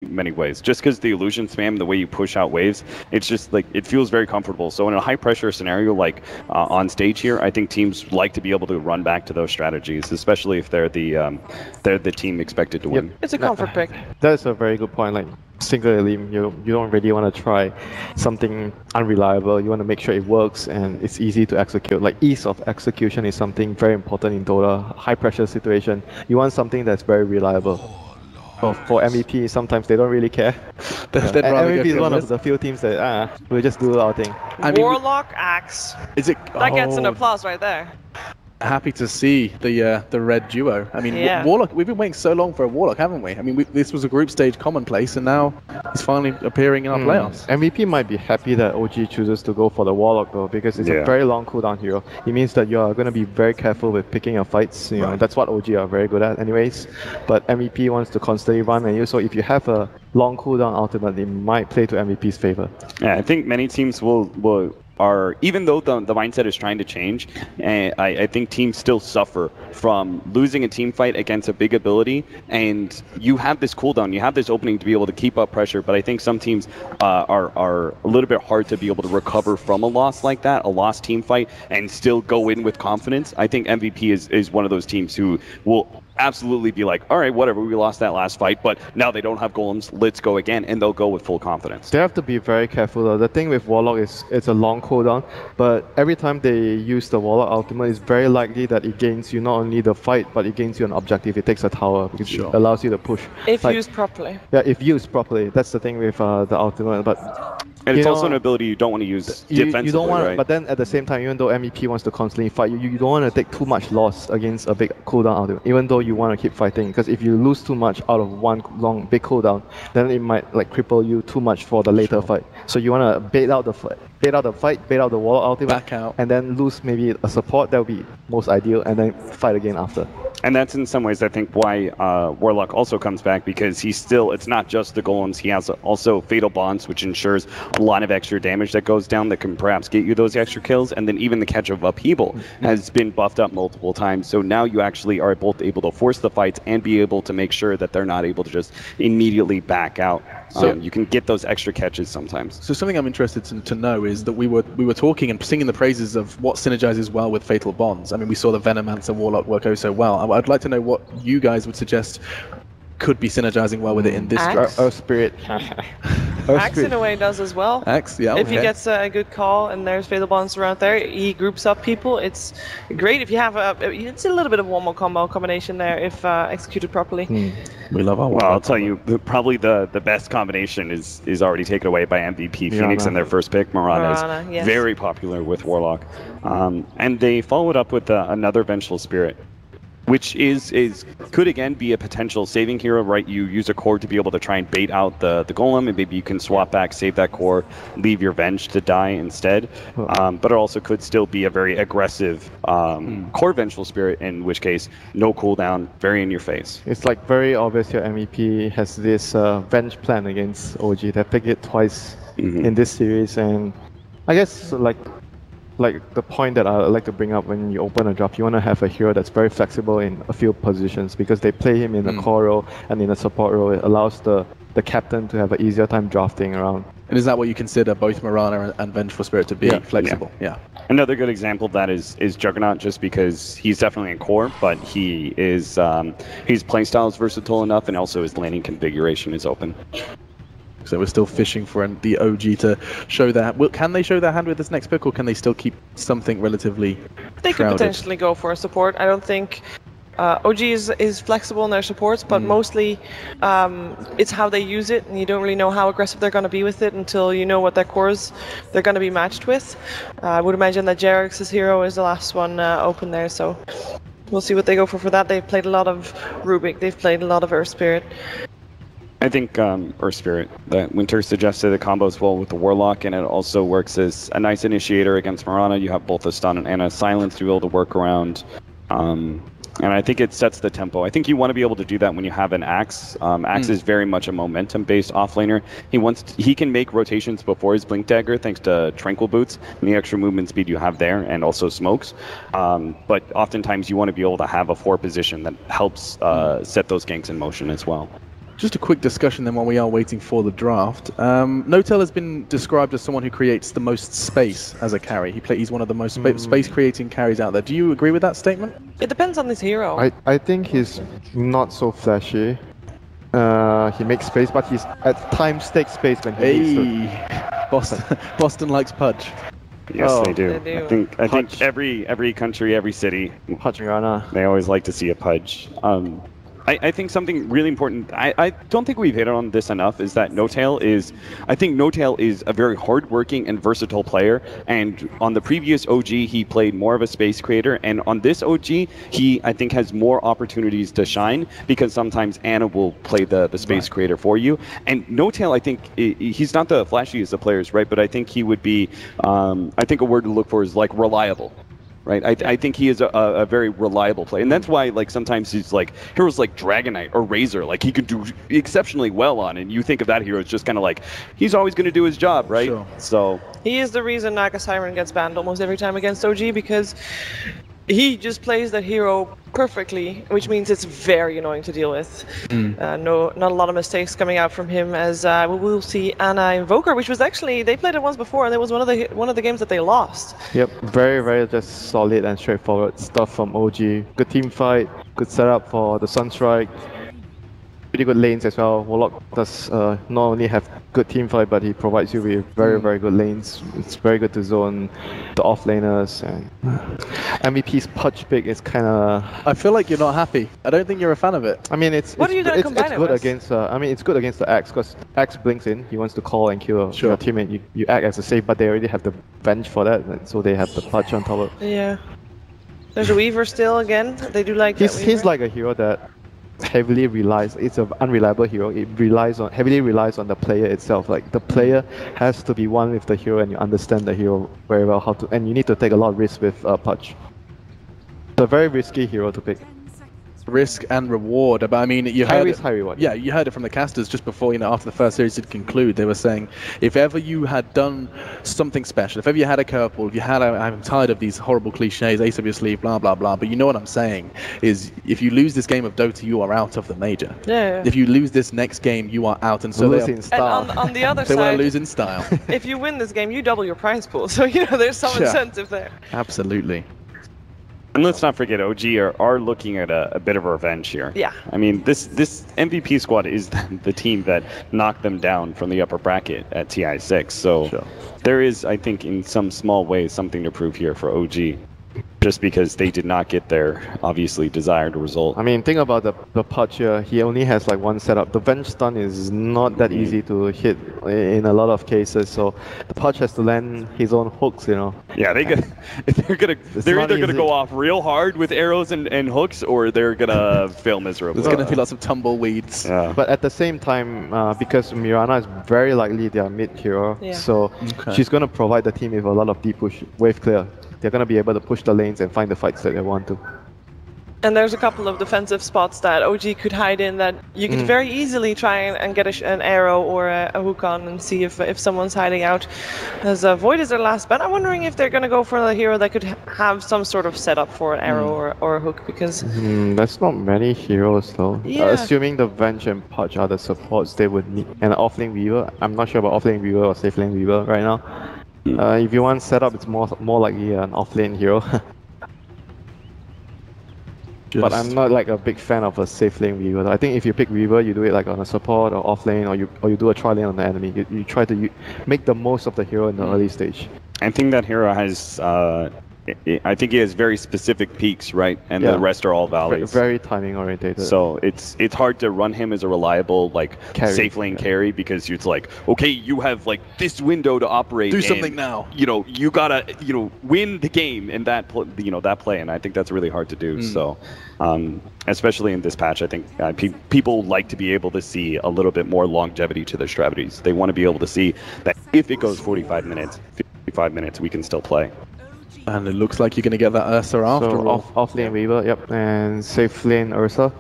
many ways. Just because the illusion spam, the way you push out waves, it's just like it feels very comfortable. So in a high pressure scenario like on stage here, I think teams like to be able to run back to those strategies, especially if they're the team expected to win. It's a comfort pick. That's a very good point. Like single elim, you don't really want to try something unreliable. You want to make sure it works and it's easy to execute. Like ease of execution is something very important in Dota. High pressure situation, you want something that's very reliable. For MVP, sometimes they don't really care. MVP is one of the few teams that we'll just do our thing. Warlock Axe. Is it? That gets an applause right there. Happy to see the red duo. I mean, Warlock. We've been waiting so long for a Warlock, haven't we? I mean, this was a group stage commonplace, and now he's finally appearing in our playoffs. MVP might be happy that OG chooses to go for the Warlock though, because it's a very long cooldown hero. It means that you are going to be very careful with picking your fights. You know, that's what OG are very good at, anyways. But MVP wants to constantly run, and so if you have a long cooldown ultimate, it might play to MVP's favor. Yeah, I think many teams are, even though the mindset is trying to change, I think teams still suffer from losing a team fight against a big ability, and you have this cooldown, you have this opening to be able to keep up pressure, but I think some teams are a little bit hard to be able to recover from a loss like that, a lost team fight, and still go in with confidence. I think MVP is one of those teams who will absolutely be like, all right, whatever, we lost that last fight, but now they don't have golems, let's go again, and they'll go with full confidence. They have to be very careful though. The thing with Warlock is it's a long cooldown, but every time they use the Warlock ultimate, it's very likely that it gains you not only the fight, but it gains you an objective. It takes a tower, because it allows you to push. If used properly. Yeah, if used properly. That's the thing with the ultimate, but... And it's also an ability you don't want to use defensively, you don't want, right? But then at the same time, even though MVP wants to constantly fight, you don't want to take too much loss against a big cooldown ultimate, even though you want to keep fighting. Because if you lose too much out of one long big cooldown, then it might like cripple you too much for the later fight. So you want to bait out the fight, bait out the Warlock ultimate, back out, and then lose maybe a support. That would be most ideal, and then fight again after. And that's in some ways, I think, why Warlock also comes back, because he's still, it's not just the golems, he has also Fatal Bonds, which ensures a lot of extra damage that goes down that can perhaps get you those extra kills, and then even the catch of Upheaval has been buffed up multiple times, so now you actually are both able to force the fights and be able to make sure that they're not able to just immediately back out. So you can get those extra catches sometimes. So something I'm interested to know is that we were talking and singing the praises of what synergizes well with Fatal Bonds. I mean, we saw the Venomancer Warlock work oh so well. I'd like to know what you guys would suggest could be synergizing well with it in this draft. Earth Spirit. Axe in a way does as well. Axe, yeah. If he gets a good call and there's Fatal Bonds around there, he groups up people. It's great if you have it's a little bit of one-more combo combination there if executed properly. We love our Well, I'll tell you, probably the best combination is already taken away by MVP Phoenix in their first pick. Mirana is very popular with Warlock. And they followed up with another Vengeful Spirit, which could again be a potential saving hero, right? You use a core to be able to try and bait out the golem, and maybe you can swap back, save that core, leave your Venge to die instead. But it also could still be a very aggressive core Vengeful Spirit, in which case, no cooldown, very in your face. It's like very obvious your MVP has this Venge plan against OG. They picked it twice in this series, and I guess like the point that I like to bring up when you open a draft, you want to have a hero that's very flexible in a few positions, because they play him in a core role and in a support role. It allows the captain to have an easier time drafting around. And is that what you consider both Mirana and Vengeful Spirit to be? Flexible? Yeah. Another good example of that is Juggernaut, just because he's definitely in core, but he is his playstyle is versatile enough, and also his landing configuration is open. So we're still fishing for the OG to show their... Can they show their hand with this next pick, or can they still keep something relatively They could potentially go for a support. I don't think... OG is flexible in their supports, but mostly it's how they use it, and you don't really know how aggressive they're going to be with it until you know what their cores they're going to be matched with. I would imagine that Jerix's hero is the last one open there, so we'll see what they go for that. They've played a lot of Rubik, they've played a lot of Earth Spirit. I think Earth Spirit, that Winter suggested the combos well with the Warlock, and it also works as a nice initiator against Mirana. You have both a stun and a silence to be able to work around. And I think it sets the tempo. I think you want to be able to do that when you have an Axe. Axe is very much a momentum-based offlaner. He can make rotations before his Blink Dagger thanks to Tranquil Boots and the extra movement speed you have there, and also smokes. But oftentimes you want to be able to have a 4 position that helps set those ganks in motion as well. Just a quick discussion then while we are waiting for the draft. Notel has been described as someone who creates the most space as a carry. He's one of the most space-creating carries out there. Do you agree with that statement? It depends on his hero. I think he's not so flashy. He makes space, but he's at times takes space when he needs to. Boston likes Pudge. Yes, they do. They do. I think every country, every city, Pudge Mirana. they always like to see a Pudge. I think something really important, I don't think we've hit on this enough, is that I think Notail is a very hardworking and versatile player, and on the previous OG he played more of a space creator, and on this OG he, I think, has more opportunities to shine, because sometimes Anna will play the space creator for you, and Notail, I think, he's not the flashiest of players, right, but I think he would be, I think a word to look for is like reliable. Right, I think he is a very reliable player, and that's why, like, sometimes he's like heroes like Dragonite or Razor, like he could do exceptionally well on, and you think of that hero as just kind of like he's always going to do his job, right? Sure. So He is the reason Naga Siren gets banned almost every time against OG, because he just plays that hero perfectly, which means it's very annoying to deal with. Not a lot of mistakes coming out from him, as we will see Anna Invoker, which was actually, they played it once before, and it was one of the games that they lost. Yep, very just solid and straightforward stuff from OG. Good team fight, good setup for the Sunstrike. Pretty good lanes as well. Warlock does not only have good team fight, but he provides you with very good lanes. It's very good to zone the offlaners, and MVP's Pudge pick is kind of. I feel like you're not happy. I don't think you're a fan of it. I mean, it's What are you gonna combine it good with? against. I mean, it's good against the Axe, because Axe blinks in. He wants to call and kill your teammate. You act as a save, but they already have the bench for that, and so they have the Pudge on top of. Yeah. There's a Weaver still again. They do like that He's like a hero that heavily relies. It's an unreliable hero. It heavily relies on the player itself. Like, the player has to be one with the hero, and you understand the hero very well and you need to take a lot of risk with Pudge. It's a very risky hero to pick. Risk and reward, but I mean, you High heard risk, it, high reward. Yeah, you heard it from the casters just before, after the first series did conclude. They were saying, if ever you had done something special, if ever you had a curveball, if you had I'm tired of these horrible cliches, ace up your sleeve, blah blah blah. But you know what I'm saying is, if you lose this game of Dota, you are out of the major. Yeah. If you lose this next game, you are out, and so Lose they in style. And on the other they want side, to lose in style. if you win this game, you double your prize pool. So, there's some Yeah. incentive there. Absolutely. And let's not forget, OG are looking at a bit of a revenge here. Yeah. I mean, this MVP squad is the team that knocked them down from the upper bracket at TI6. So there is, I think, in some small way, something to prove here for OG. Just because they did not get their, obviously, desired result. I mean, think about the Pudge here. He only has like one setup. The Venge stun is not that easy to hit in a lot of cases, so the Pudge has to land his own hooks, Yeah, they're either gonna go off real hard with arrows and hooks, or they're gonna fail miserably. There's going to be lots of tumbleweeds. Yeah. But at the same time, because Mirana is very likely their mid hero, Yeah. so she's going to provide the team with a lot of deep push, wave clear. They're going to be able to push the lanes and find the fights that they want to. And there's a couple of defensive spots that OG could hide in that you could very easily try and get an arrow or a hook on and see if someone's hiding out. As Void is their last ban, I'm wondering if they're going to go for a hero that could have some sort of setup for an arrow or a hook, because... There's not many heroes though. Yeah. Assuming the Venge and Pudge are the supports they would need. And offlane Weaver, I'm not sure about offlane Weaver or safe lane Weaver right now. If you want setup, it's more likely an offlane hero. But I'm not like a big fan of a safe lane Weaver. I think if you pick Weaver, you do it like on a support or offlane, or you do a tri lane on the enemy. You try to make the most of the hero in the early stage. I think that hero has, I think he has very specific peaks, right? And the rest are all valleys. Very timing orientated. So it's hard to run him as a reliable, like, Carry. safe lane carry, because it's like, okay, you have like this window to operate. Do something now. You gotta win the game in that that play, and I think that's really hard to do. So, especially in this patch, I think people like to be able to see a little bit more longevity to their strategies. They want to be able to see that if it goes 45 minutes, 55 minutes, we can still play. And it looks like you're going to get that Ursa after all. Off lane Weaver, yep, and safe lane Ursa.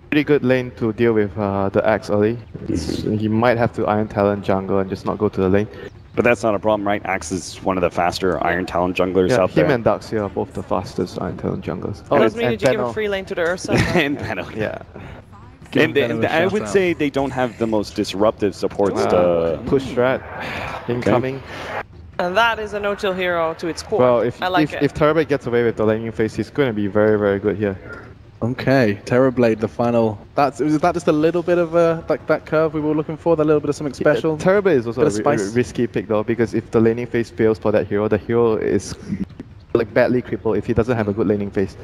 Pretty good lane to deal with the Axe early. He might have to Iron Talon jungle and just not go to the lane. But that's not a problem, right? Axe is one of the faster Iron Talon junglers Yeah, out there. him and Daxia are both the fastest Iron Talon junglers. That doesn't mean and that you give Benno. a free lane to the Ursa. And Benno. Yeah. And I would say they don't have the most disruptive supports to push strat incoming. And that is a no-chill hero to its core. Well, I like it. if Terrorblade gets away with the laning phase, he's going to be very, very good here. Okay, Terrorblade, the final. Was that just a little bit of that curve we were looking for? That little bit of something special? Yeah, Terrorblade is also a risky pick though, because if the laning phase fails for that hero, the hero is like badly crippled if he doesn't have a good laning phase.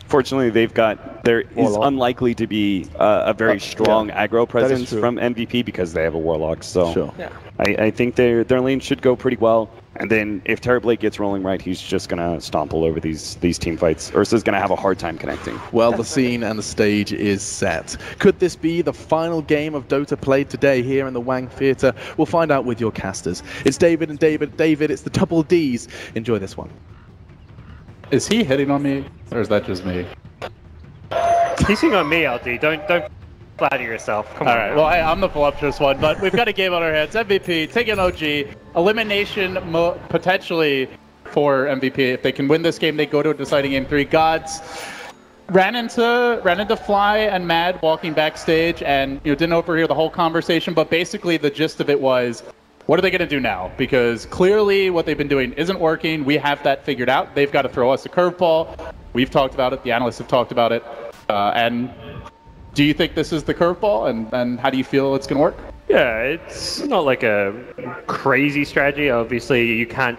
Fortunately, there is unlikely to be a very strong aggro presence from MVP because they have a Warlock. So I think their lane should go pretty well. And then if Terrorblade gets rolling right, he's just going to stomp all over these team fights. Ursa's going to have a hard time connecting. Well, the scene and the stage is set. Could this be the final game of Dota played today here in the Wang Theatre? We'll find out with your casters. It's David and David. David, it's the double Ds. Enjoy this one. Is he hitting on me, or is that just me? He's hitting on me, LD. Don't flatter yourself. Come on. All right. Well, hey, I'm the voluptuous one, but we've got a game on our hands. MVP taking OG. Elimination potentially for MVP. If they can win this game, they go to a deciding game 3. Gods ran into Fly and Mad walking backstage, and didn't overhear the whole conversation. But basically, the gist of it was, what are they going to do now? Because clearly what they've been doing isn't working. We have that figured out. They've got to throw us a curveball. We've talked about it. The analysts have talked about it. And do you think this is the curveball? And how do you feel it's going to work? Yeah, it's not like a crazy strategy. Obviously, you can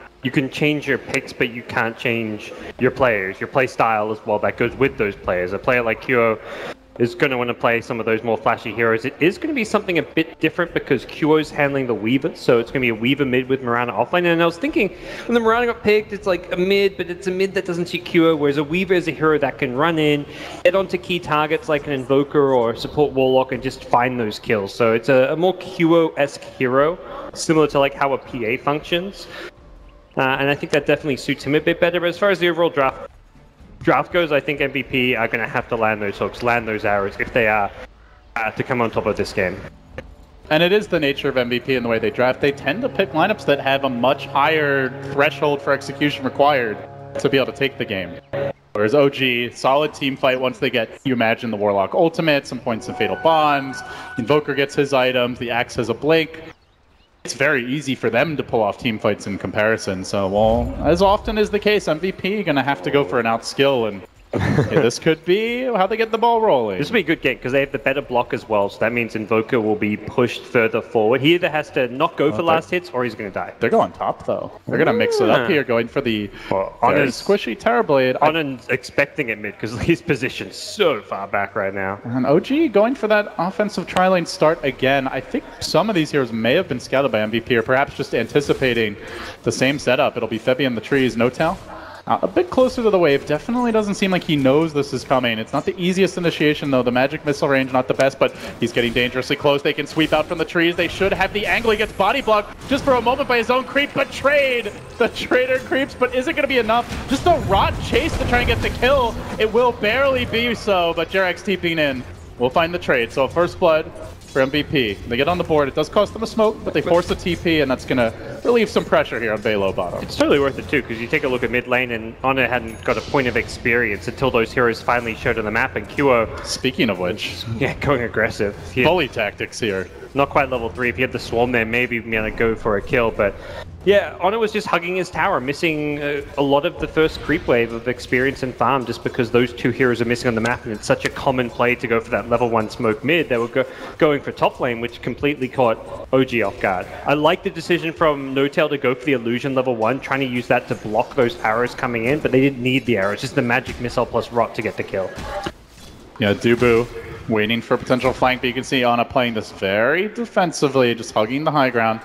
change your picks, but you can't change your players, your play style as well. That goes with those players. A player like Kyo is going to want to play some of those more flashy heroes. It is going to be something a bit different because Kyo's handling the Weaver, so it's going to be a Weaver mid with Mirana offlane. And I was thinking, when the Mirana got picked, it's like a mid, but it's a mid that doesn't see Kyo, whereas a Weaver is a hero that can run in, get onto key targets like an Invoker or support Warlock and just find those kills. So it's a more Kyo-esque hero, similar to like how a PA functions. And I think that definitely suits him a bit better. But as far as the overall draft goes, I think MVP are going to have to land those hooks, land those arrows if they are to come on top of this game. And it is the nature of MVP in the way they draft. They tend to pick lineups that have a much higher threshold for execution required to be able to take the game. Whereas OG, solid team fight once they get, you imagine, the Warlock ultimate, some points in Fatal Bonds, Invoker gets his items, the Axe has a blink. It's very easy for them to pull off team fights in comparison. So, well, as often is the case, MVP going to have to go for an out skill, and this could be how they get the ball rolling. This will be a good game because they have the better block as well, so that means Invoker will be pushed further forward. He either has to not go for last hits or he's going to die. They're going top, though. They're going to mix it up here, going for the very squishy Terrorblade. Onan's expecting it mid because he's positioned so far back right now. And OG going for that offensive tri-lane start again. I think some of these heroes may have been scouted by MVP, or perhaps just anticipating the same setup. It'll be Febby in the trees, no-tell. A bit closer to the wave. Definitely doesn't seem like he knows this is coming. It's not the easiest initiation, though. The magic missile range, not the best, but he's getting dangerously close. They can sweep out from the trees. They should have the angle. He gets body blocked just for a moment by his own creep. Betrayed! The traitor creeps, but is it going to be enough? Just a rot chase to try and get the kill. It will barely be so, but Jarek's TPing in. We'll find the trade. So first blood for MVP. They get on the board. It does cost them a smoke, but they force the TP, and that's going to relieve some pressure here on Velo bottom. It's totally worth it too, because you take a look at mid lane, and Ana hadn't got a point of experience until those heroes finally showed on the map, and Kyo... Speaking of which... Yeah, going aggressive. Bully tactics here. Not quite level 3. If he had the swarm there, maybe he'd gonna go for a kill, but... Yeah, Ana was just hugging his tower, missing a lot of the first creep wave of experience and farm just because those two heroes are missing on the map, and it's such a common play to go for that level 1 smoke mid. They were going for top lane, which completely caught OG off guard. I like the decision from No-Tail to go for the illusion level 1, trying to use that to block those arrows coming in, but they didn't need the arrows, just the magic missile plus rot to get the kill. Yeah, Dubu waiting for a potential flank, but you can see Ana playing this very defensively, just hugging the high ground.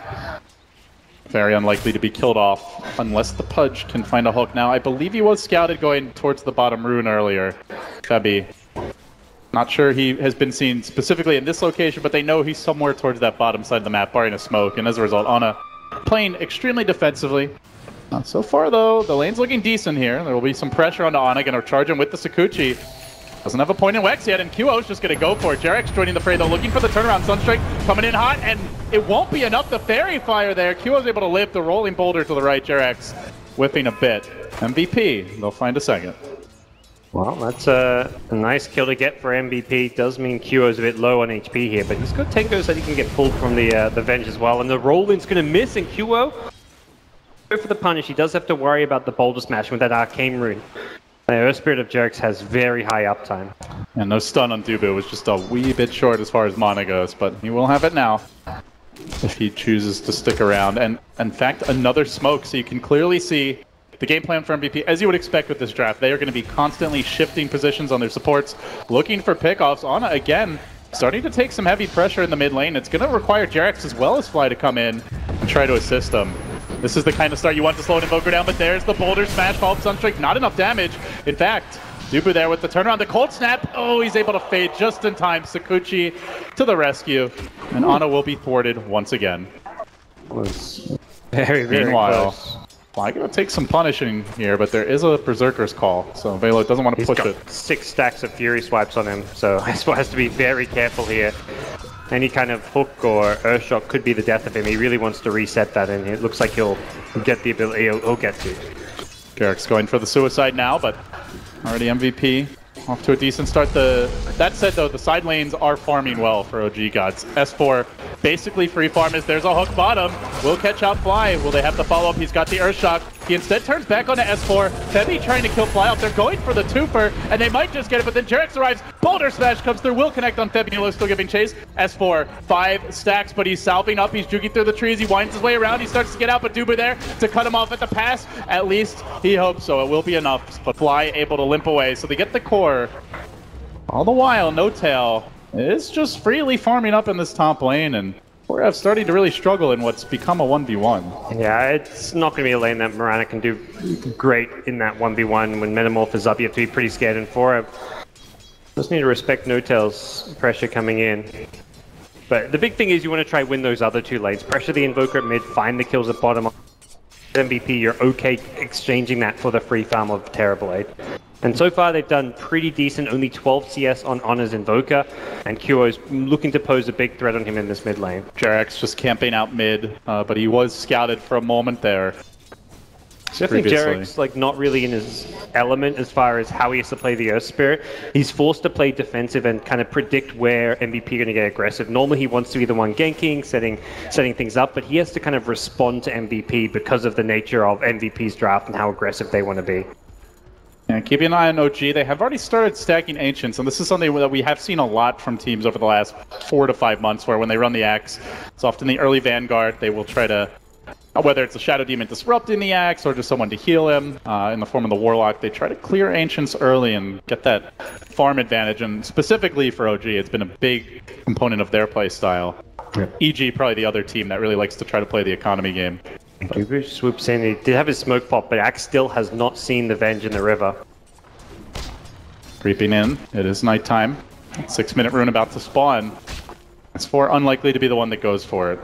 Very unlikely to be killed off unless the Pudge can find a hook. Now, I believe he was scouted going towards the bottom rune earlier. Febby. Not sure he has been seen specifically in this location, but they know he's somewhere towards that bottom side of the map, barring a smoke. And as a result, Ana playing extremely defensively. So far, though, the lane's looking decent here. There will be some pressure on Ana, going to charge him with the Sakuchi. Doesn't have a point in Wex yet, and QO's just going to go for it. Jarek's joining the fray, though, looking for the turnaround. Sunstrike coming in hot, and it won't be enough. The Fairy Fire there. QO's able to lift the rolling boulder to the right. Jarek's whipping a bit. MVP, they'll find a second. Well, that's a nice kill to get for MVP. Does mean QO's a bit low on HP here, but he's got Tenko so he can get pulled from the Venge as well. And the Roland's going to miss, and QO go for the punish. He does have to worry about the Boulder Smash with that Arcane Rune. The Earth Spirit of Jerks has very high uptime. And no stun on Dubu was just a wee bit short as far as mana goes, but he will have it now if he chooses to stick around. And in fact, another smoke, so you can clearly see the game plan for MVP, as you would expect with this draft. They are going to be constantly shifting positions on their supports, looking for pickoffs. Ana, again, starting to take some heavy pressure in the mid lane. It's going to require Jerax as well as Fly to come in and try to assist them. This is the kind of start you want to slow an Invoker down, but there's the Boulder Smash, follow up Sunstrike, not enough damage. In fact, Dubu there with the turnaround, the Cold Snap. Oh, he's able to fade just in time. Sakuchi to the rescue, and Ana will be thwarted once again. Was very, very Meanwhile, close. Fly gonna take some punishing here, but there is a Berserker's call, so Velo doesn't want to push it. 6 stacks of Fury swipes on him, so Espo has to be very careful here. Any kind of hook or Earthshock could be the death of him. He really wants to reset that, and it looks like he'll get the ability. He'll get to. Garrick's going for the suicide now, but already MVP. Off to a decent start. That said, though, the side lanes are farming well for OG Gods. S4 basically free farm as there's a hook bottom. Will catch out Fly. Will they have the follow-up? He's got the Earthshock. He instead turns back onto S4. Febby trying to kill Fly up. They're going for the twofer, and they might just get it, but then Jerax arrives. Boulder Smash comes through. Will connect on Febby. Nilo still giving chase. S4, 5 stacks, but he's salving up. He's juking through the trees. He winds his way around. He starts to get out, but Dubu there to cut him off at the pass. At least he hopes so. It will be enough, but Fly able to limp away. So they get the core. All the while, No Tail is just freely farming up in this top lane, and we're starting to really struggle in what's become a 1v1. Yeah, it's not going to be a lane that Mirana can do great in that 1v1. When Metamorph is up, you have to be pretty scared and for it. Just need to respect No Tail's pressure coming in. But the big thing is you want to try win those other 2 lanes. Pressure the Invoker at mid, find the kills at bottom. MVP, you're okay exchanging that for the free farm of Terrorblade. And so far they've done pretty decent, only 12 CS on Honor's Invoker, and QO's looking to pose a big threat on him in this mid lane. Jerax just camping out mid, but he was scouted for a moment there. So I think Jerax like not really in his element as far as how he has to play the Earth Spirit. He's forced to play defensive and kind of predict where MVP are going to get aggressive. Normally he wants to be the one ganking, setting things up, but he has to kind of respond to MVP because of the nature of MVP's draft and how aggressive they want to be. Yeah, keeping an eye on OG. They have already started stacking Ancients, and this is something that we have seen a lot from teams over the last 4 to 5 months, where when they run the Axe, it's often the early Vanguard. They will try to, whether it's a Shadow Demon disrupting the Axe or just someone to heal him in the form of the Warlock, they try to clear Ancients early and get that farm advantage. And specifically for OG, it's been a big component of their play style. Yeah. EG, probably the other team that really likes to try to play the economy game. Dubu swoops in. He did have his smoke pop, but Axe still has not seen the Venge in the river. Creeping in. It is nighttime. 6-minute rune about to spawn. S4 unlikely to be the one that goes for it.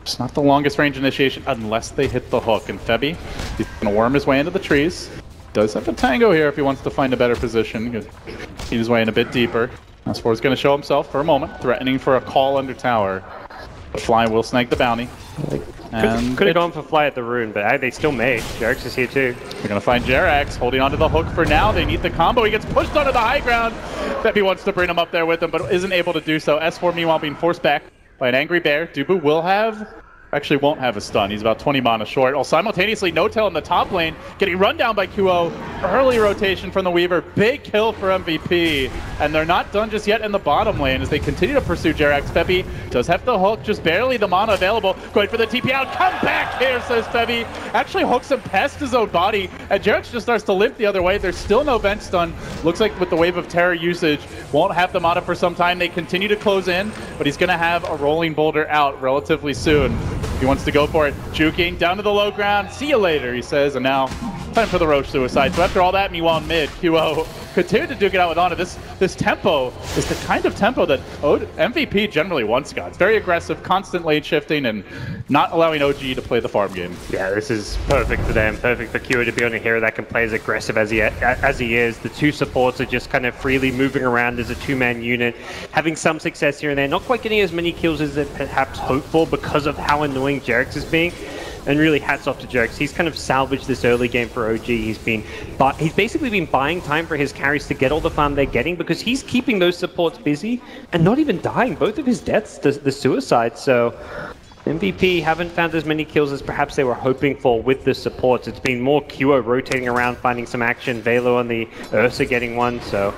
It's not the longest range initiation unless they hit the hook. And Febby, he's going to worm his way into the trees. Does have a tango here if he wants to find a better position. He'll eat his way in a bit deeper. S4 is going to show himself for a moment, threatening for a call under tower. But Fly will snag the bounty. Could have gone for Fly at the rune, but they still may. Jerax is here too. They're going to find Jerax holding onto the hook for now. They need the combo. He gets pushed onto the high ground. Febby wants to bring him up there with him, but isn't able to do so. S4 meanwhile being forced back by an angry bear. Dubu will have... Actually won't have a stun. He's about 20 mana short. While simultaneously, No Tail in the top lane, getting run down by QO. Early rotation from the Weaver. Big kill for MVP. And they're not done just yet in the bottom lane as they continue to pursue Jerax. Febby does have the hook, just barely the mana available. Going for the TP out. Come back here, says Febby. Actually hooks him past his own body. And Jerax just starts to limp the other way. There's still no bench stun. Looks like with the Wave of Terror usage, won't have the mana for some time. They continue to close in, but he's going to have a rolling boulder out relatively soon. He wants to go for it. Juking down to the low ground. See you later, he says. And now, time for the Roche suicide. So after all that, meanwhile mid, QO continued to duke it out with Ana. This tempo is the kind of tempo that MVP generally wants, Scott. It's very aggressive, constant lane shifting, and not allowing OG to play the farm game. Yeah, this is perfect for them. Perfect for QO to be on a hero that can play as aggressive as he is. The 2 supports are just kind of freely moving around as a 2-man unit, having some success here and there. Not quite getting as many kills as they perhaps hoped for because of how annoying Jerax is being. And really hats off to Jerks. He's kind of salvaged this early game for OG. He's basically been buying time for his carries to get all the farm they're getting because he's keeping those supports busy and not even dying. Both of his deaths, the suicide. So MVP haven't found as many kills as perhaps they were hoping for with the supports. It's been more QO rotating around, finding some action. Velo on the Ursa getting one, so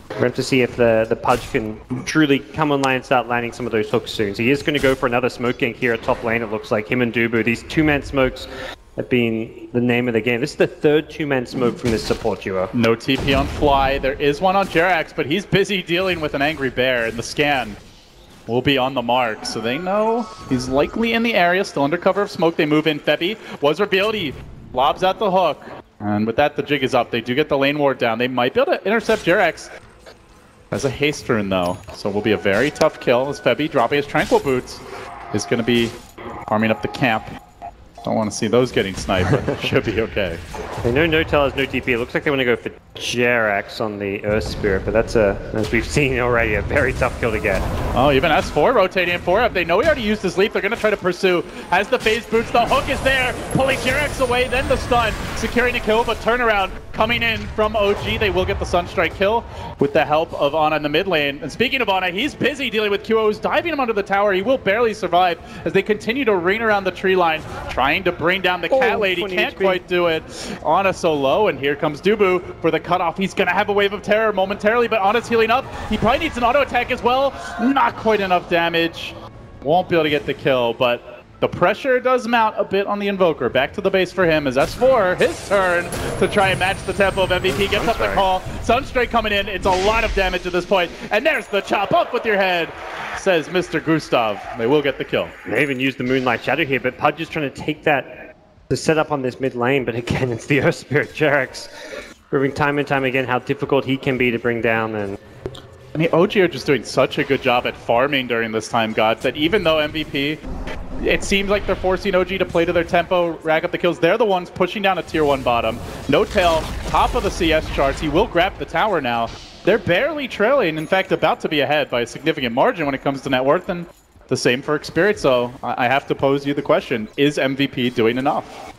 we're going to see if the Pudge can truly come online and start landing some of those hooks soon. So he is going to go for another smoke gank here at top lane, it looks like. Him and Dubu, these two-man smokes have been the name of the game. This is the third two-man smoke from this support duo. No TP on Fly. There is one on Jerax, but he's busy dealing with an angry bear, and the scan will be on the mark. So they know he's likely in the area, still under cover of smoke. They move in. Febby was revealed. He lobs out the hook. And with that, the jig is up. They do get the lane ward down. They might be able to intercept Jerax. As a haste rune though, so will be a very tough kill as Febby, dropping his tranquil boots, is going to be arming up the camp. Don't want to see those getting sniped, but should be okay. They know No-Tail has no TP. It looks like they want to go for Jerax on the Earth Spirit, but that's as we've seen already, a very tough kill to get. Oh, even S4 rotating in 4-up. They know he already used his leap. They're going to try to pursue. As the phase boots, the hook is there, pulling Jerax away, then the stun, securing the kill, but turnaround coming in from OG. They will get the Sunstrike kill with the help of Ana in the mid lane. And speaking of Ana, he's busy dealing with QO, who's diving him under the tower. He will barely survive as they continue to ring around the tree line, trying to bring down the cat lady. Can't quite do it. Ana so low, and here comes Dubu for the cutoff. He's going to have a wave of terror momentarily, but Ana's healing up. He probably needs an auto attack as well. Not quite enough damage. Won't be able to get the kill, but the pressure does mount a bit on the Invoker. Back to the base for him as S4, his turn to try and match the tempo of MVP. Gets up the call. Sunstrike coming in. It's a lot of damage at this point. And there's the chop up with your head, says Mr. Gustav. They will get the kill. They even used the Moonlight Shadow here, but Pudge is trying to take that to set up on this mid lane. But again, it's the Earth Spirit Jerax, proving time and time again how difficult he can be to bring down. And I mean, OG are just doing such a good job at farming during this time, God, that even though MVP, it seems like they're forcing OG to play to their tempo, rack up the kills. They're the ones pushing down a tier 1 bottom. No-Tail, top of the CS charts. He will grab the tower now. They're barely trailing, in fact, about to be ahead by a significant margin when it comes to net worth, and the same for Experience. So I have to pose you the question, is MVP doing enough?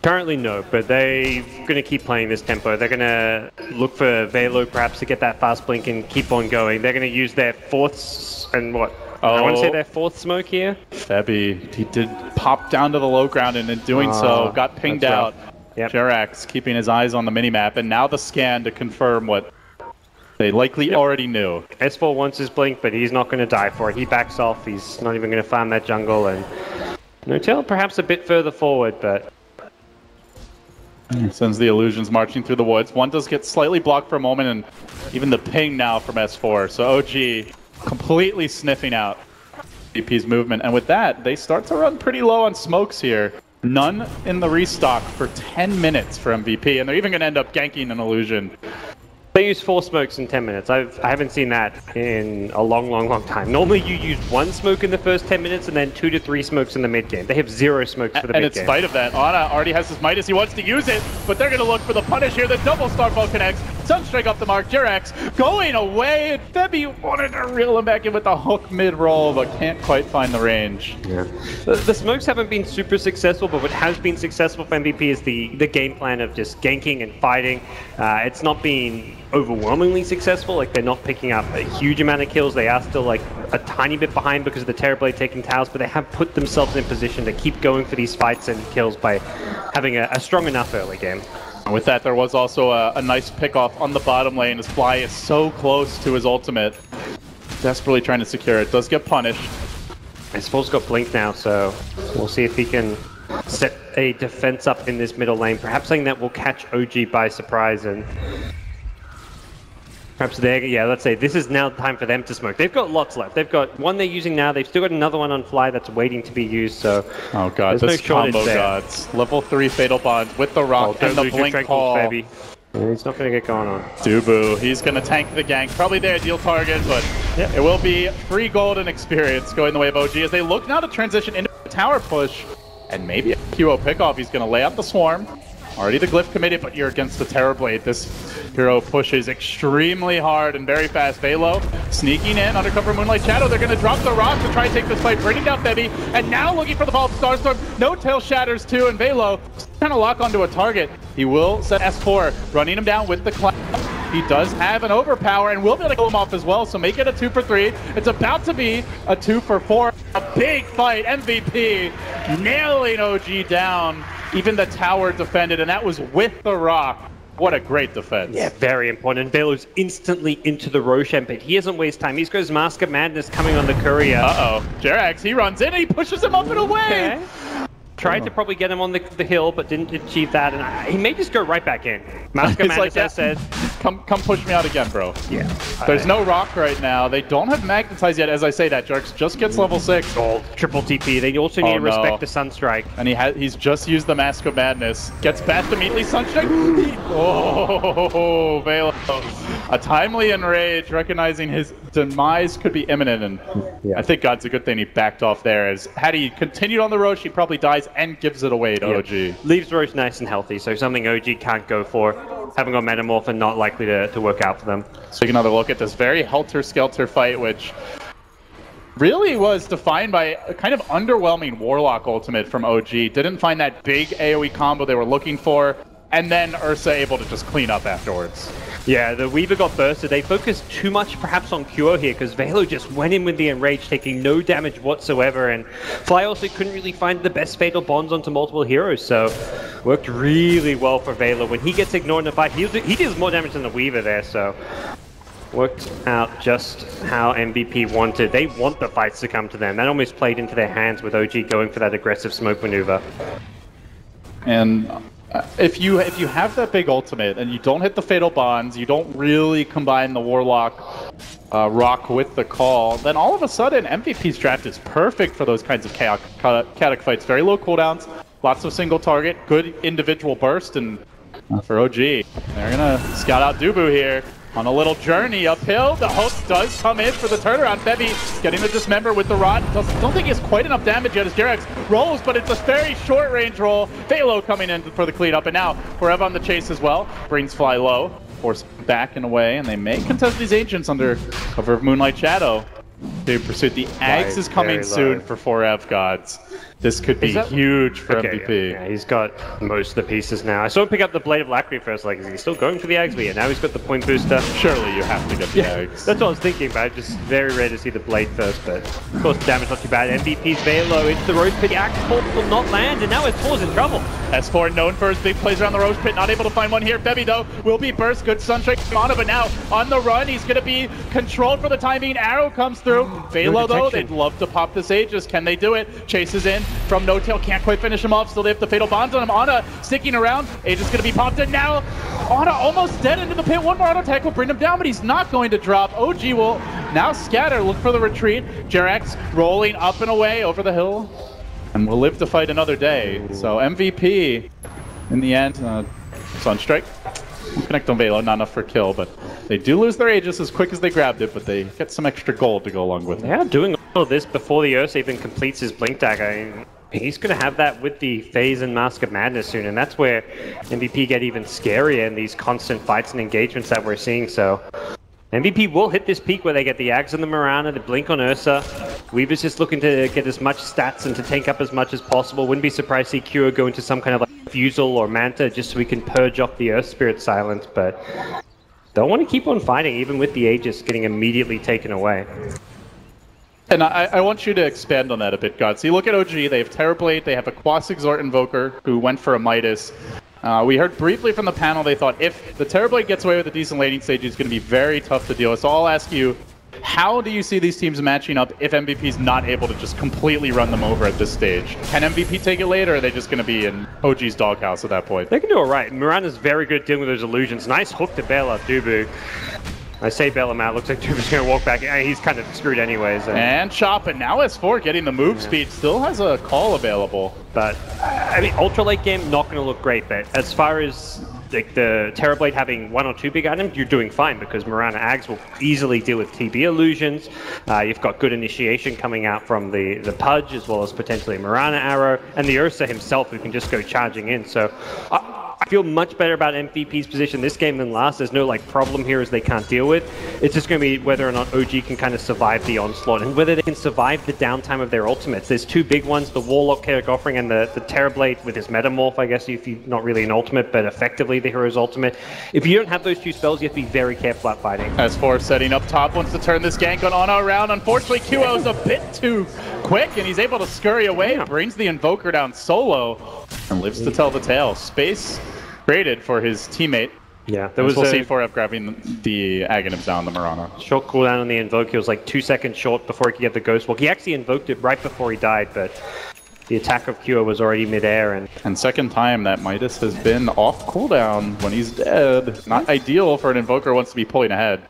Currently no, but they're going to keep playing this tempo. They're going to look for Velo perhaps to get that fast blink and keep on going. They're going to use their fourth and what? I want to say their fourth smoke here. Febby, he did pop down to the low ground, and in doing so, got pinged out. Yep. Jerax keeping his eyes on the minimap, and now the scan to confirm what they likely already knew. S4 wants his blink, but he's not going to die for it. He backs off. He's not even going to farm that jungle, and No-Tail perhaps a bit further forward, but sends the illusions marching through the woods. One does get slightly blocked for a moment, and even the ping now from S4. So OG completely sniffing out VP's movement. And with that, they start to run pretty low on smokes here. None in the restock for 10 minutes for MVP, and they're even going to end up ganking an illusion. they use 4 smokes in 10 minutes. I haven't seen that in a long time. Normally you use 1 smoke in the first 10 minutes and then 2 to 3 smokes in the mid game. They have 0 smokes for the mid game. And in spite of that, Ana already has his Midas. He wants to use it, but they're going to look for the punish here. The double Starfall connects. Sunstrike up the mark. Jerax going away, and Febby wanted to reel him back in with the hook mid-roll, but can't quite find the range. Yeah. The smokes haven't been super successful, but what has been successful for MVP is the game plan of just ganking and fighting. It's not been overwhelmingly successful. Like, they're not picking up a huge amount of kills. They are still like a tiny bit behind because of the Terrorblade taking towers, but they have put themselves in position to keep going for these fights and kills by having a strong enough early game. With that, there was also a nice pick-off on the bottom lane as Fly is so close to his ultimate. Desperately trying to secure it. Does get punished. S4's got Blink now, so we'll see if he can set a defense up in this middle lane. Perhaps something that will catch OG by surprise, and perhaps let's say this is now time for them to smoke. They've got lots left. They've got one they're using now. They've still got another one on Fly that's waiting to be used, so oh god, this combo gods. Level 3 Fatal Bond with the rock and the blink call. Baby. He's not going to get going on. Dubu, he's going to tank the gank. Probably the ideal target, but it will be free gold and experience going the way of OG as they look now to transition into a tower push and maybe a QO pickoff. He's going to lay out the swarm. Already the glyph committed, but you're against the Terrorblade. This hero pushes extremely hard and very fast. Velo sneaking in, undercover Moonlight Shadow. They're going to drop the rock to try and take this fight, bringing down Bebby, and now looking for the follow-up Starstorm. No Tail Shatters too, and Velo trying to lock onto a target. He will set S4, running him down with the Cloud. He does have an overpower and will be able to kill him off as well, so make it a 2 for 3. It's about to be a 2 for 4. A big fight, MVP nailing OG down. Even the tower defended, and that was with the rock. What a great defense. Yeah, very important. Velo's instantly into the Roshan pit. He doesn't waste time. He's got his Mask of Madness coming on the courier. Uh-oh. Jerax, he runs in and he pushes him up and away. Okay. Tried to probably get him on the hill, but didn't achieve that, and he may just go right back in. Mask of Madness, like, yeah. as said. Come push me out again, bro. Yeah. There's no rock right now. They don't have magnetize yet. As I say that, Jerks just gets level 6. Gold, triple TP. They also need to respect the Sunstrike. And he's just used the Mask of Madness. Gets bashed immediately. Sunstrike. Oh, Velo. A timely enrage, recognizing his demise could be imminent. And I think God's a good thing he backed off there. As had he continued on the Roche, he probably dies and gives it away to OG. Leaves Roche nice and healthy, so something OG can't go for. Having a Metamorph and not likely to work out for them. So take another look at this very helter-skelter fight, which really was defined by a kind of underwhelming Warlock ultimate from OG. Didn't find that big AoE combo they were looking for, and then Ursa able to just clean up afterwards. Yeah, the Weaver got bursted. They focused too much perhaps on Kyo here because Velo just went in with the Enrage, taking no damage whatsoever, and Fly also couldn't really find the best Fatal Bonds onto multiple heroes, so worked really well for Velo. When he gets ignored in the fight, he deals more damage than the Weaver there, so worked out just how MVP wanted. They want the fights to come to them. That almost played into their hands with OG going for that aggressive smoke maneuver. And if you have that big ultimate and you don't hit the Fatal Bonds, you don't really combine the Warlock rock with the call, then all of a sudden MVP's draft is perfect for those kinds of chaotic fights. Very low cooldowns, lots of single target, good individual burst, and for OG, they're gonna scout out Dubu here. On a little journey uphill, the host does come in for the turnaround. Bevy getting the dismember with the rod. Don't think he has quite enough damage yet as Jerax rolls, but it's a very short range roll. Velo coming in for the cleanup, and now Forever on the chase as well. Brings Fly low, force back and away, and they may contest these agents under cover of Moonlight Shadow. They pursuit the Axe is coming soon for 4F gods. This could be huge for MVP. Yeah, he's got most of the pieces now. I saw him pick up the Blade of Lacrity first, like, is he still going for the Axe? But yeah, now he's got the point booster. Surely you have to get the Axe. That's what I was thinking, but just very rare to see the Blade first, but of course damage not too bad. MVP's Velo into the Roach Pit, the Axe Bolt will not land, and now S4's in trouble. S4 known for his big plays around the Roach Pit, not able to find one here. Bevy though will be burst, good Sunstrike on him, but now on the run, he's gonna be controlled for the time being. Arrow comes through. Velo though, they'd love to pop this Aegis. Can they do it? Chases in from No Tail, can't quite finish him off, still they have the Fatal Bonds on him. Ana sticking around, Aegis gonna be popped in now. Ana almost dead into the pit, one more auto attack will bring him down, but he's not going to drop. OG will now scatter, look for the retreat. Jerax rolling up and away over the hill, and will live to fight another day. So MVP, in the end, Sunstrike. Connect on Velo, not enough for a kill, but they do lose their Aegis as quick as they grabbed it, but they get some extra gold to go along with it. Yeah, doing all of this before the Ursa even completes his Blink Dagger. I mean, he's going to have that with the Phase and Mask of Madness soon, and that's where MVP get even scarier in these constant fights and engagements that we're seeing, so MVP will hit this peak where they get the Ags on the Mirana, the Blink on Ursa. Weaver's just looking to get as much stats and to tank up as much as possible. Wouldn't be surprised to see Kuro go into some kind of like Fusel or Manta just so we can purge off the Earth Spirit Silence, but don't want to keep on fighting even with the Aegis getting immediately taken away. And I want you to expand on that a bit, God. See, look at OG, they have Terrorblade, they have a Quas Exort Invoker who went for a Midas. We heard briefly from the panel they thought if the Terrorblade gets away with a decent laning stage, it's going to be very tough to deal with. So I'll ask you, how do you see these teams matching up if MVP's not able to just completely run them over at this stage? Can MVP take it later, or are they just going to be in OG's doghouse at that point? They can do it right. Mirana's very good at dealing with those illusions. Nice hook to bail out Dubu. I say bail him out, looks like Dubu's going to walk back. He's kind of screwed anyways. And Chop, and now S4 getting the move speed, still has a call available. But, I mean, ultra late game, not going to look great, but as far as like the Terrorblade having one or two big items, you're doing fine because Mirana Ags will easily deal with TB illusions. You've got good initiation coming out from the Pudge, as well as potentially Mirana Arrow, and the Ursa himself who can just go charging in. So I feel much better about MVP's position this game than last. There's no like problem here as they can't deal with. It's just going to be whether or not OG can kind of survive the onslaught and whether they can survive the downtime of their ultimates. There's two big ones, the Warlock Chaotic Offering and the Terrorblade with his Metamorph, I guess, if you're not really an ultimate, but effectively the hero's ultimate. If you don't have those two spells, you have to be very careful at fighting. S4 setting up top, wants to turn this gank on Ana around. Unfortunately, QO's a bit too quick, and he's able to scurry away, brings the Invoker down solo, and lives to tell the tale. Space created for his teammate. Yeah, there was we'll see 4F grabbing the Aghanims down the Mirana. Short cooldown on the Invoke. He was like 2 seconds short before he could get the Ghost Walk. He actually invoked it right before he died, but the attack of QO was already midair. And second time that Midas has been off cooldown when he's dead. Not ideal for an Invoker who wants to be pulling ahead.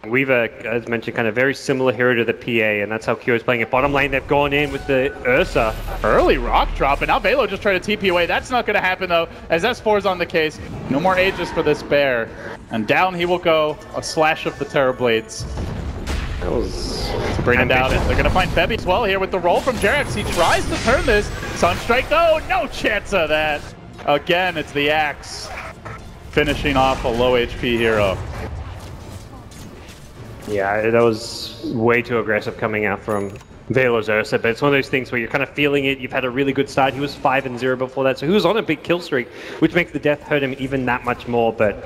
Weaver, as mentioned, kind of very similar hero to the PA, and that's how QO is playing it. Bottom lane, they've gone in with the Ursa. Early rock drop, and now Velo just tried to TP away. That's not going to happen, though, as S4 is on the case. No more Aegis for this bear. And down he will go. A slash of the Terrorblades. That was... To bring him down. They're going to find Bebby as well here with the roll from Jerax. He tries to turn this. Sunstrike, no chance of that. Again, it's the Axe finishing off a low HP hero. Yeah, that was way too aggressive coming out from Velo's Ursa, but it's one of those things where you're kind of feeling it. You've had a really good start. He was 5-0 before that, so he was on a big kill streak, which makes the death hurt him even that much more. But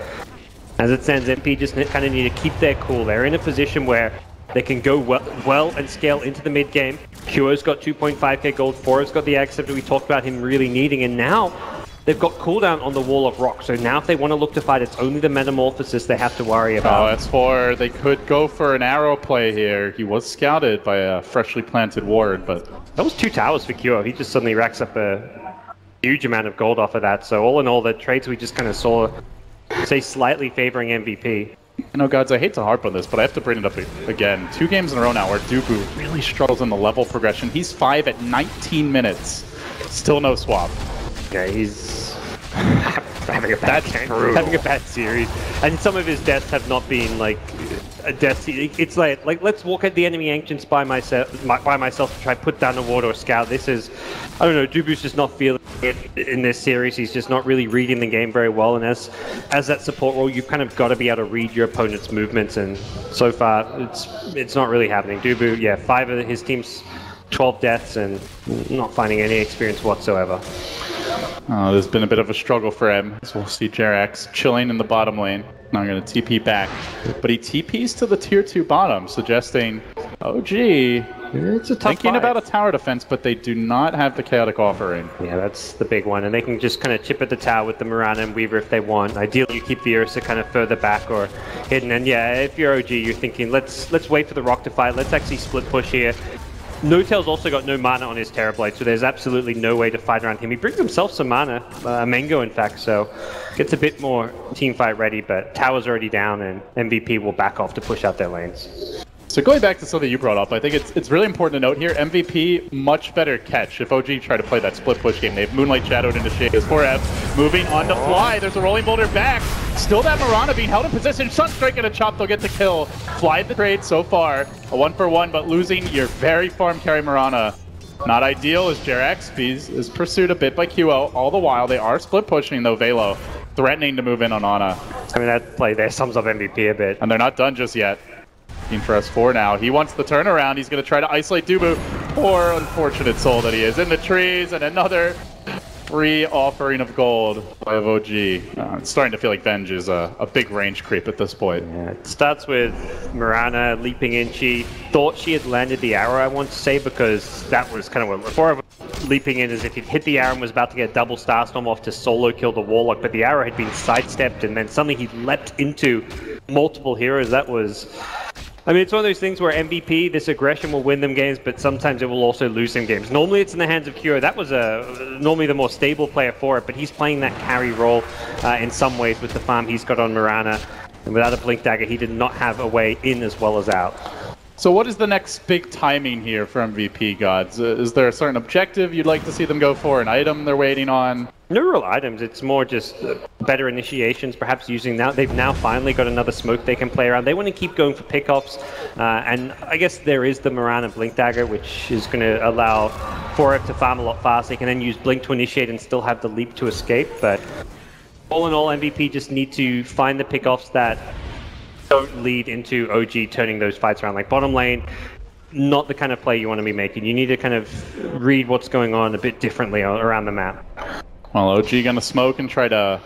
as it stands, MP just kind of need to keep their cool. They're in a position where they can go well and scale into the mid game. QO's got 2.5k gold, 4's got the Accept that we talked about him really needing, and now they've got cooldown on the Wall of Rock, so now if they want to look to fight, it's only the Metamorphosis they have to worry about. Oh, S4, they could go for an arrow play here. He was scouted by a freshly planted ward, but... That was 2 towers for QO. He just suddenly racks up a huge amount of gold off of that, so all in all, the trades we just kind of saw, say, slightly favoring MVP. You know, gods, I hate to harp on this, but I have to bring it up again. 2 games in a row now where Dubu really struggles in the level progression. He's 5 at 19 minutes. Still no swap. Yeah, he's having a bad series, and some of his deaths have not been like a death. It's like let's walk at the enemy ancients by myself to try put down a ward or a scout. This is, I don't know, Dubu's just not feeling it in this series. He's just not really reading the game very well, and as that support role, you've kind of got to be able to read your opponent's movements, and so far it's not really happening. Dubu, yeah, 5 of his team's 12 deaths and not finding any experience whatsoever. There's been a bit of a struggle for him. So we'll see Jerax chilling in the bottom lane. Now I'm going to TP back. But he TPs to the tier 2 bottom, suggesting, oh gee, it's a tough thinking fight. about a tower defense, but they do not have the Chaotic Offering. Yeah, that's the big one. And they can just kind of chip at the tower with the Mirana and Weaver if they want. Ideally, you keep the Ursa kind of further back or hidden. And yeah, if you're OG, you're thinking, let's wait for the Rock to fight. Let's actually split push here. No-Tail's also got no mana on his Terrorblade, so there's absolutely no way to fight around him. He brings himself some mana, a Mango in fact, so gets a bit more team fight ready, but Tower's already down and MVP will back off to push out their lanes. So going back to something you brought up, I think it's really important to note here, MVP, much better catch if OG try to play that split push game. They have Moonlight Shadowed into Shade. 4F moving on to Fly. There's a Rolling Boulder back. Still that Mirana being held in position. Sunstrike and a chop, they'll get the kill. Fly the trade so far. A 1-for-1, but losing your very farm carry Mirana. Not ideal as Jerax is pursued a bit by QO. All the while, they are split pushing though, Velo, threatening to move in on Ana. I mean, that play there sums up MVP a bit. And they're not done just yet. For S4 now. He wants the turnaround. He's going to try to isolate Dubu. Poor unfortunate soul that he is. In the trees, and another free offering of gold by OG. It's starting to feel like Venge is a big range creep at this point. Yeah, it starts with Mirana leaping in. She thought she had landed the arrow, I want to say, because that was kind of what before leaping in as if he'd hit the arrow and was about to get a double Starstorm off to solo kill the Warlock, but the arrow had been sidestepped and then suddenly he leapt into multiple heroes. That was... I mean, it's one of those things where MVP, this aggression will win them games, but sometimes it will also lose them games. Normally it's in the hands of QO. That was normally the more stable player for it, but he's playing that carry role in some ways with the farm he's got on Mirana. And without a Blink Dagger, he did not have a way in as well as out. So what is the next big timing here for MVP, gods? Is there a certain objective you'd like to see them go for, an item they're waiting on? No real items, it's more just better initiations, perhaps using that. They've now finally got another smoke they can play around. They want to keep going for pickoffs, and I guess there is the Mirana Blink Dagger, which is going to allow 4F to farm a lot faster. They can then use Blink to initiate and still have the leap to escape, but all in all, MVP just need to find the pickoffs that don't lead into OG turning those fights around. Like bottom lane, not the kind of play you want to be making. You need to kind of read what's going on a bit differently around the map. Well, OG gonna smoke and try to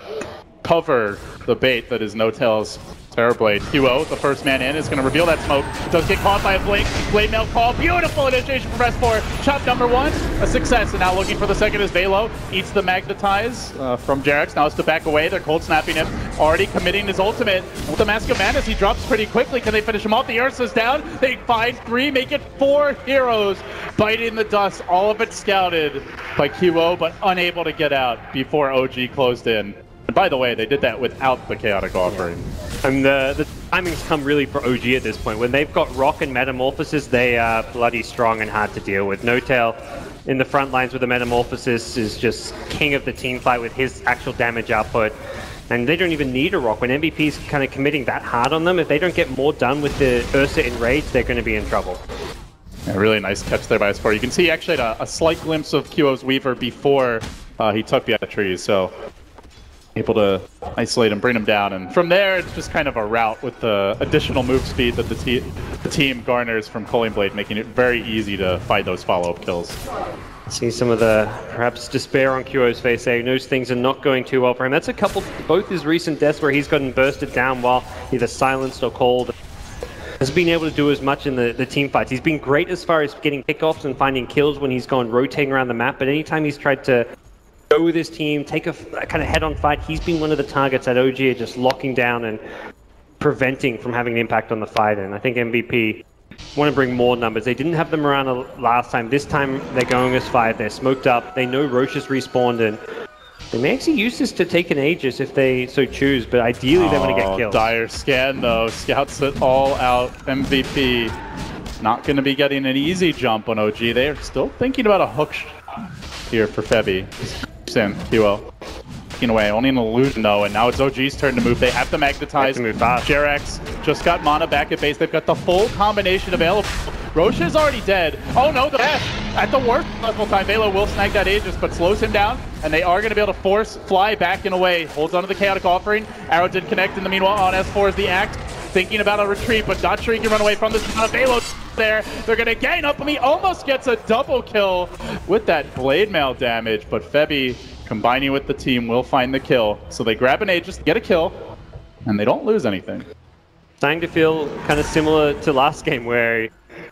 cover the bait that is No-Tail's Terrorblade. QO, the first man in, is going to reveal that smoke. Does get caught by a blink. Blade mail call. Beautiful initiation from S4. Chop number 1, a success. And now looking for the second is Velo. Eats the magnetize from Jarex. Now it's to back away. They're cold snapping him. Already committing his ultimate. With the Mask of Madness, he drops pretty quickly. Can they finish him off? The Ursa's down. They find 3, make it 4 heroes. Biting the dust. All of it scouted by QO, but unable to get out before OG closed in. And by the way, they did that without the Chaotic Offering. And the timings come really for OG at this point. When they've got Rock and Metamorphosis, they are bloody strong and hard to deal with. No-Tail in the front lines with the Metamorphosis is just king of the team fight with his actual damage output. And they don't even need a Rock. When MVP's kind of committing that hard on them, if they don't get more done with the Ursa Enraged, they're going to be in trouble. Yeah, really nice catch there by S4. You can see actually a slight glimpse of QO's Weaver before he took the trees, so able to isolate him, bring him down, and from there it's just kind of a route with the additional move speed that the team garners from Culling Blade, making it very easy to find those follow-up kills. See some of the perhaps despair on QO's face there. He knows things are not going too well for him. That's a couple, both his recent deaths where he's gotten bursted down while either silenced or called. Has been able to do as much in the team fights. He's been great as far as getting pickoffs and finding kills when he's gone rotating around the map, but anytime he's tried to go with his team, take a kind of head-on fight, he's been one of the targets that OG are just locking down and preventing from having an impact on the fight. And I think MVP want to bring more numbers. They didn't have them around last time. This time they're going as 5. They're smoked up. They know Roche has respawned, and they may actually use this to take an Aegis if they so choose, but ideally they want to get kills. Dire scan though, scouts it all out. MVP not going to be getting an easy jump on OG. They are still thinking about a hook here for Febby. QO taking away, only an illusion though, and now it's OG's turn to move. They have to magnetize. Jarex just got mana back at base. They've got the full combination available. Roche is already dead. Oh no, the best. At the worst possible time, Velo will snag that Aegis, but slows him down, and they are going to be able to force Fly back and away. Holds onto the Chaotic Offering. Arrow did connect in the meanwhile on S4 is the Axe. Thinking about a retreat, but not sure he can run away from this. Velo there. They're going to gain up him. He almost gets a double kill with that blade mail damage, but Febby combining with the team will find the kill. So they grab an Aegis to get a kill, and they don't lose anything. Starting to feel kind of similar to last game where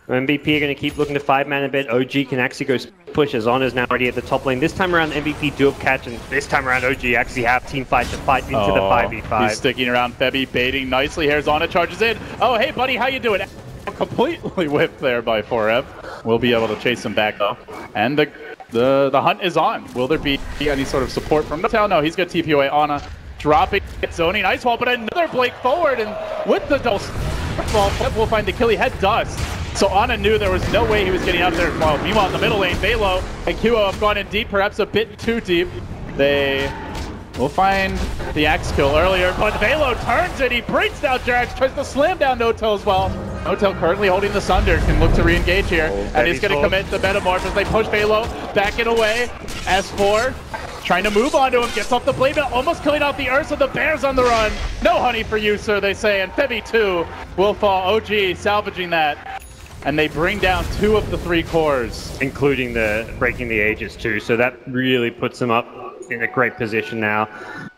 MVP are going to keep looking to 5-man a bit. OG can actually go push as Honor's now already at the top lane. This time around MVP do have catch, and this time around OG actually have team fight to fight into the 5v5. He's sticking around Febby, baiting nicely. Here's Honor charges in. Oh, hey buddy, how you doing? Completely whipped there by 4F. We'll be able to chase him back though. And the hunt is on. Will there be any sort of support from No-Tail? No, he's got TP away. Ana dropping, zoning ice wall, but another Blake forward, and with the double ball, will find the kill. He had dust. So Ana knew there was no way he was getting out there. Well, meanwhile, in the middle lane, Velo and QO have gone in deep, perhaps a bit too deep. They will find the Axe kill earlier, but Velo turns it. He brings down Jarex, tries to slam down No-Tail as well. No-Tail currently holding the Sunder, can look to re-engage here, and he's going to commit the Metamorph as they push Velo back and away. S4 trying to move onto him, gets off the blade mail, almost killing out the Ursa. The Bears on the run. No honey for you, sir, they say, and Febby 2 will fall. OG salvaging that. And they bring down 2 of the 3 cores. Including the breaking the Aegis too, so that really puts them up in a great position now.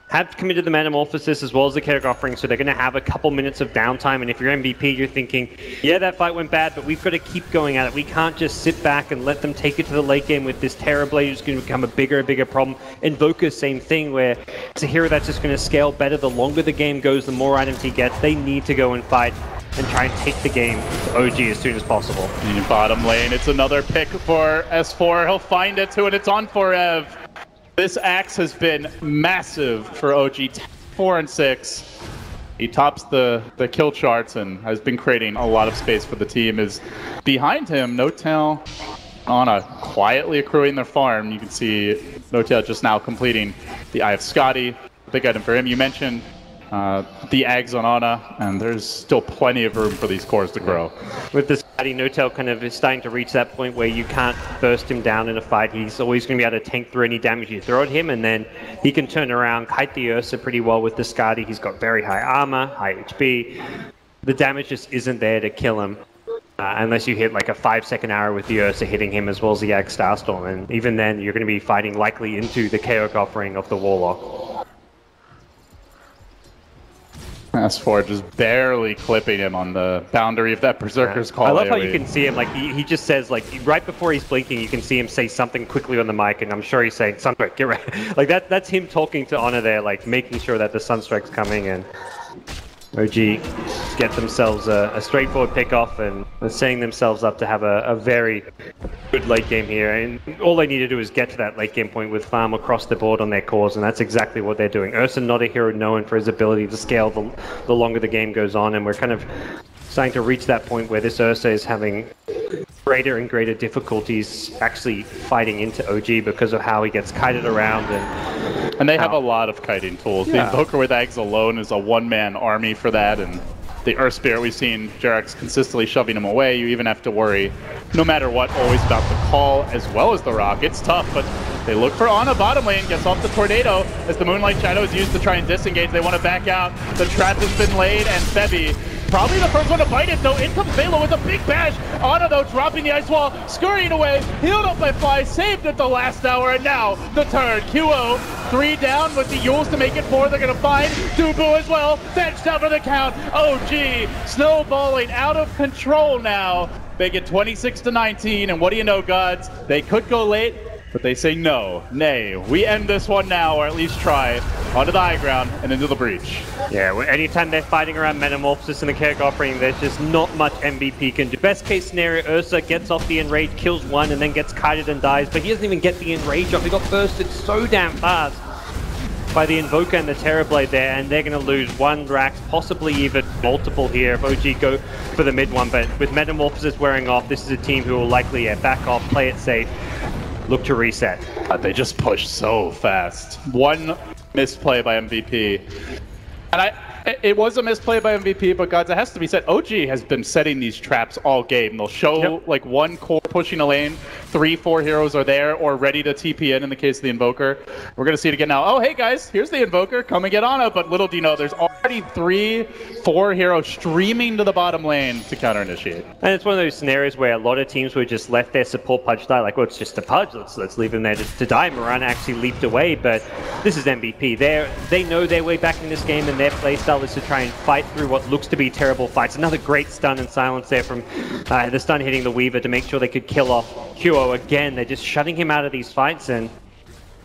Have committed the Metamorphosis as well as the Chaotic Offering, so they're going to have a couple minutes of downtime, and if you're MVP, you're thinking, yeah, that fight went bad, but we've got to keep going at it. We can't just sit back and let them take it to the late game with this Terrorblade who's going to become a bigger and bigger problem. Invoker, same thing, where it's a hero that's just going to scale better. The longer the game goes, the more items he gets. They need to go and fight and try and take the game to OG as soon as possible. In bottom lane, it's another pick for S4. He'll find it too, and it's on for Ev. This Axe has been massive for OG, 4 and 6. He tops the kill charts and has been creating a lot of space for the team. Is behind him, No-Tail Ana quietly accruing their farm. You can see No-Tail just now completing the Eye of Scotty. Big item for him. You mentioned the Ags on Ana, and there's still plenty of room for these cores to grow. With this No-Tail kind of is starting to reach that point where you can't burst him down in a fight. He's always going to be able to tank through any damage you throw at him, and then he can turn around, kite the Ursa pretty well with the Skadi. He's got very high armor, high HP. The damage just isn't there to kill him. Unless you hit like a 5-second arrow with the Ursa hitting him as well as the Ag Starstorm, and even then you're going to be fighting likely into the Chaos offering of the Warlock. S4 just barely clipping him on the boundary of that Berserker's Call. I love how AoE. you can see him, like he just says, like right before he's blinking, you can see him say something quickly on the mic, and I'm sure he's saying Sunstrike, get ready. Like that's him talking to Honor there, like making sure that the Sunstrike's coming, and OG get themselves a straightforward pick off and setting themselves up to have a very good late game here. And all they need to do is get to that late game point with farm across the board on their cores, and that's exactly what they're doing. Ursa, not a hero known for his ability to scale the longer the game goes on, and we're kind of starting to reach that point where this Ursa is having greater and greater difficulties actually fighting into OG because of how he gets kited around and they have a lot of kiting tools. Yeah. The Invoker with Ags alone is a one-man army for that, and the Earth Spirit, we've seen Jerax consistently shoving him away. You even have to worry, no matter what, always about the call as well as the rock. It's tough, but they look for Ana bottom lane, gets off the Tornado as the Moonlight Shadow is used to try and disengage. They want to back out. The trap has been laid, and Febi, probably the first one to bite it, though. In comes Velo with a big bash. Ana, though, dropping the ice wall, scurrying away, healed up by Fly, saved at the last hour, and now the turn. QO, 3 down with the Yules to make it 4. They're going to find Dubu as well. Benched out for the count. OG snowballing out of control now. They get 26-19, and what do you know, gods? They could go late, but they say no, nay. We end this one now, or at least try, onto the high ground and into the breach. Yeah, anytime they're fighting around Metamorphosis in the Chaos offering, there's just not much MVP can do. Best case scenario, Ursa gets off the Enrage, kills one, and then gets kited and dies, but he doesn't even get the Enrage off. He got bursted so damn fast by the Invoker and the Terrorblade there, and they're going to lose one Drax, possibly even multiple here if OG go for the mid one. But with Metamorphosis wearing off, this is a team who will likely back off, play it safe, look to reset. They just push so fast. One misplay by MVP. And it was a misplay by MVP, but gods, it has to be said, OG has been setting these traps all game. They'll show like one core pushing a lane, 3-4 heroes are there or ready to TP in the case of the Invoker. We're going to see it again now. Oh, hey guys, here's the Invoker, come and get on it. But little do you know, there's already 3-4 heroes streaming to the bottom lane to counter-initiate. And it's one of those scenarios where a lot of teams would just let their support Pudge die, like, well, it's just a Pudge, let's leave him there to die. Mirana actually leaped away, but this is MVP. They know their way back in this game, and their playstyle is to try and fight through what looks to be terrible fights. Another great stun and silence there from the stun hitting the Weaver to make sure they could kill off QO again. They're just shutting him out of these fights, and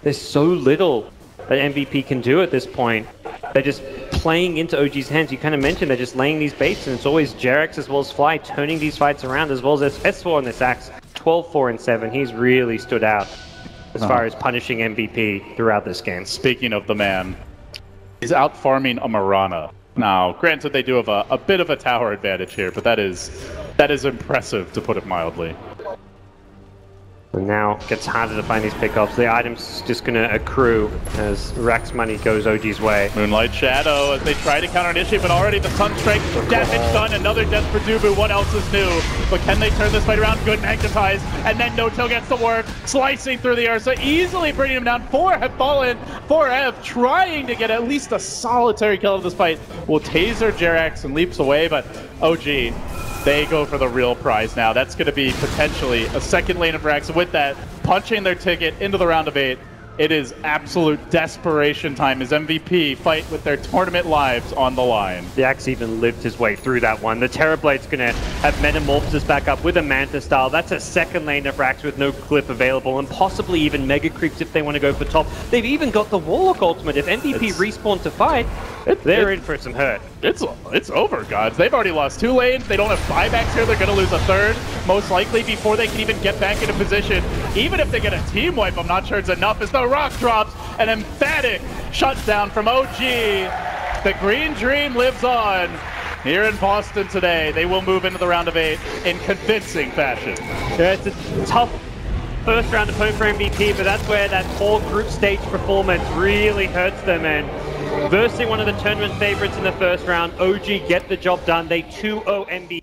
there's so little that MVP can do at this point. They're just playing into OG's hands. You kind of mentioned they're just laying these baits, and it's always Jerax as well as Fly turning these fights around, as well as S4 on this axe. 12-4-7. He's really stood out as far as punishing MVP throughout this game. Speaking of the man, he's out farming a Mirana. Now, granted, they do have a bit of a tower advantage here, but that is impressive, to put it mildly. And now it gets harder to find these pickups. The item's just going to accrue as Rax money goes OG's way. Moonlight Shadow as they try to counter-initiate, but already the Sunstrike damage done. Another death for Dubu. What else is new? But can they turn this fight around? Good magnetize. And then No-Tail gets to work, slicing through the Ursa, easily bringing him down. 4 have fallen. 4 have trying to get at least a solitary kill of this fight. Will taser Jerax and leaps away, but OG, they go for the real prize now. That's going to be potentially a second lane of Rax. With that, punching their ticket into the round of 8. It is absolute desperation time as MVP fight with their tournament lives on the line. The Axe even lived his way through that one. The Terrorblade's going to have Metamorphosis back up with a Manta style. That's a second lane of Rax with no clip available, and possibly even Mega Creeps if they want to go for top. They've even got the Warlock ultimate. If MVP respawn to fight, they're in for some hurt. It's over, gods. They've already lost 2 lanes. They don't have buybacks here. They're going to lose a 3rd, most likely, before they can even get back into position. Even if they get a team wipe, I'm not sure it's enough, as the rock drops. An emphatic shutdown from OG. The Green Dream lives on here in Boston today. They will move into the round of 8 in convincing fashion. Yeah, it's a tough first round opponent for MVP, but that's where that poor group stage performance really hurts them, and versing one of the tournament favorites in the first round. OG get the job done. They 2-0 MB